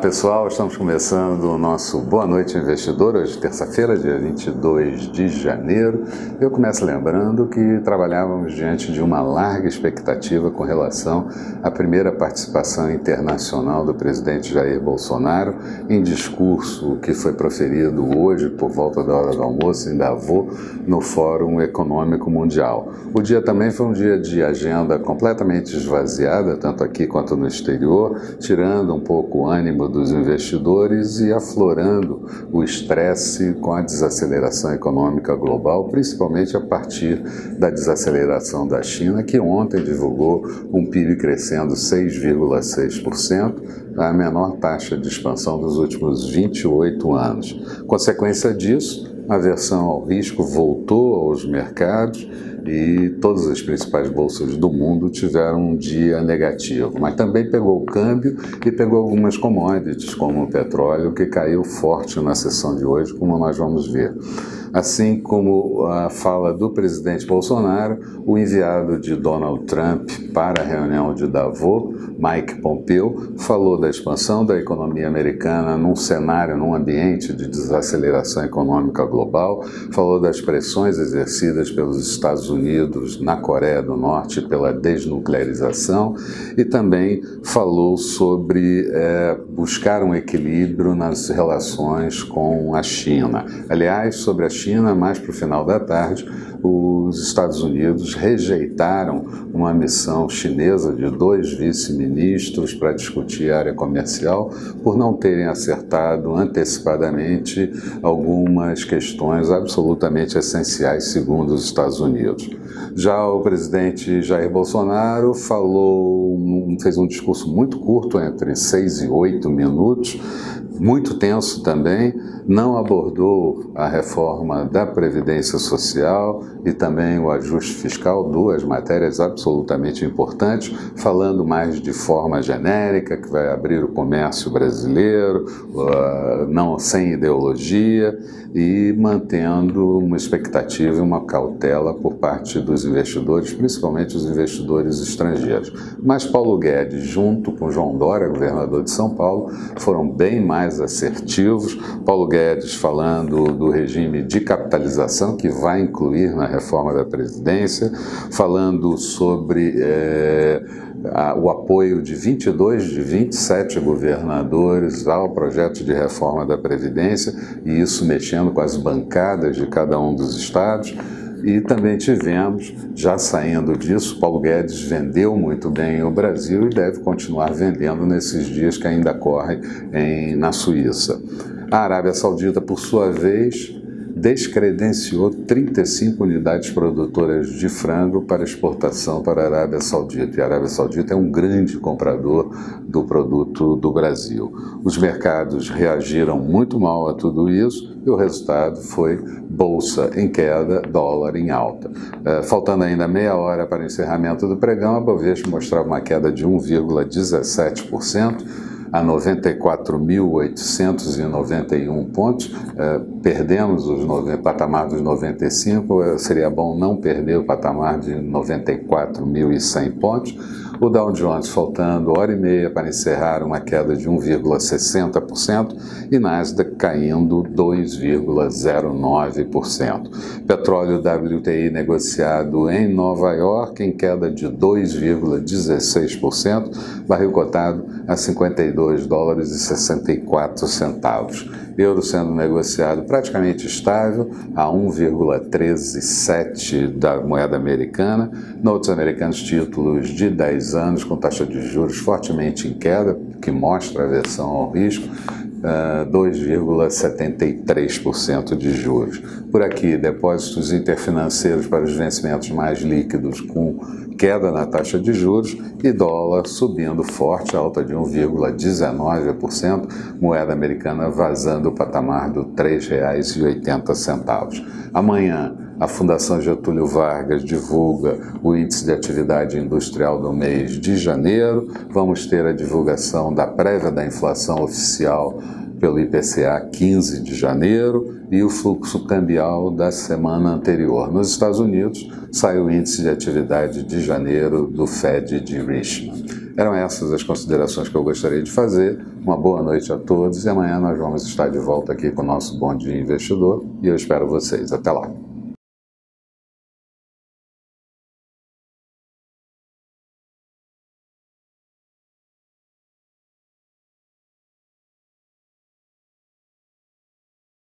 pessoal, estamos começando o nosso Boa Noite Investidor, hoje terça-feira, dia 22 de janeiro. Eu começo lembrando que trabalhávamos diante de uma larga expectativa com relação à primeira participação internacional do presidente Jair Bolsonaro em discurso que foi proferido hoje por volta da hora do almoço em Davos, no Fórum Econômico Mundial. O dia também foi um dia de agenda completamente esvaziada, tanto aqui quanto no exterior, tirando um pouco o ânimo dos investidores e aflorando o estresse com a desaceleração econômica global, principalmente a partir da desaceleração da China, que ontem divulgou um PIB crescendo 6,6%, a menor taxa de expansão dos últimos 28 anos. Consequência disso, a aversão ao risco voltou aos mercados e todas as principais bolsas do mundo tiveram um dia negativo, mas também pegou o câmbio e pegou algumas commodities, como o petróleo, que caiu forte na sessão de hoje, como nós vamos ver. Assim como a fala do presidente Bolsonaro, o enviado de Donald Trump para a reunião de Davos, Mike Pompeo, falou da expansão da economia americana num cenário, num ambiente de desaceleração econômica global, falou das pressões exercidas pelos Estados Unidos na Coreia do Norte pela desnuclearização e também falou sobre buscar um equilíbrio nas relações com a China. Aliás, sobre a China, mais para o final da tarde, os Estados Unidos rejeitaram uma missão chinesa de 2 vice-ministros para discutir a área comercial por não terem acertado antecipadamente algumas questões absolutamente essenciais, segundo os Estados Unidos. Já o presidente Jair Bolsonaro fez um discurso muito curto, entre 6 e 8 minutos, muito tenso também, não abordou a reforma da Previdência Social e também o ajuste fiscal, duas matérias absolutamente importantes, falando mais de forma genérica, que vai abrir o comércio brasileiro, não sem ideologia, e mantendo uma expectativa e uma cautela por parte dos investidores, principalmente os investidores estrangeiros. Mas Paulo Guedes, junto com João Dória, governador de São Paulo, foram bem mais assertivos. Paulo Guedes falando do regime de capitalização, que vai incluir na reforma da Previdência, falando sobre o apoio de 22 de 27 governadores ao projeto de reforma da Previdência, e isso mexendo com as bancadas de cada um dos estados. E também tivemos, já saindo disso, Paulo Guedes vendeu muito bem o Brasil e deve continuar vendendo nesses dias que ainda correm na Suíça. A Arábia Saudita, por sua vez, descredenciou 35 unidades produtoras de frango para exportação para a Arábia Saudita. E a Arábia Saudita é um grande comprador do produto do Brasil. Os mercados reagiram muito mal a tudo isso e o resultado foi bolsa em queda, dólar em alta. Faltando ainda meia hora para o encerramento do pregão, a Bovespa mostrava uma queda de 1,17%, a 94.891 pontos, perdemos o patamar dos 95, seria bom não perder o patamar de 94.100 pontos. O Dow Jones faltando hora e meia para encerrar, uma queda de 1,60% e Nasdaq caindo 2,09%. Petróleo WTI negociado em Nova York em queda de 2,16%, barril cotado a $52,64. Euro sendo negociado praticamente estável a 1,137 da moeda americana. Notes americanos, títulos de 10 anos com taxa de juros fortemente em queda, que mostra a aversão ao risco, 2,73% de juros. Por aqui, depósitos interfinanceiros para os vencimentos mais líquidos com queda na taxa de juros e dólar subindo forte, alta de 1,19%, moeda americana vazando o patamar do R$ 3,80. Amanhã, a Fundação Getúlio Vargas divulga o índice de atividade industrial do mês de janeiro. Vamos ter a divulgação da prévia da inflação oficial pelo IPCA 15 de janeiro e o fluxo cambial da semana anterior. Nos Estados Unidos, saiu o índice de atividade de janeiro do Fed de Richmond. Eram essas as considerações que eu gostaria de fazer. Uma boa noite a todos e amanhã nós vamos estar de volta aqui com o nosso Bom Dia Investidor e eu espero vocês. Até lá!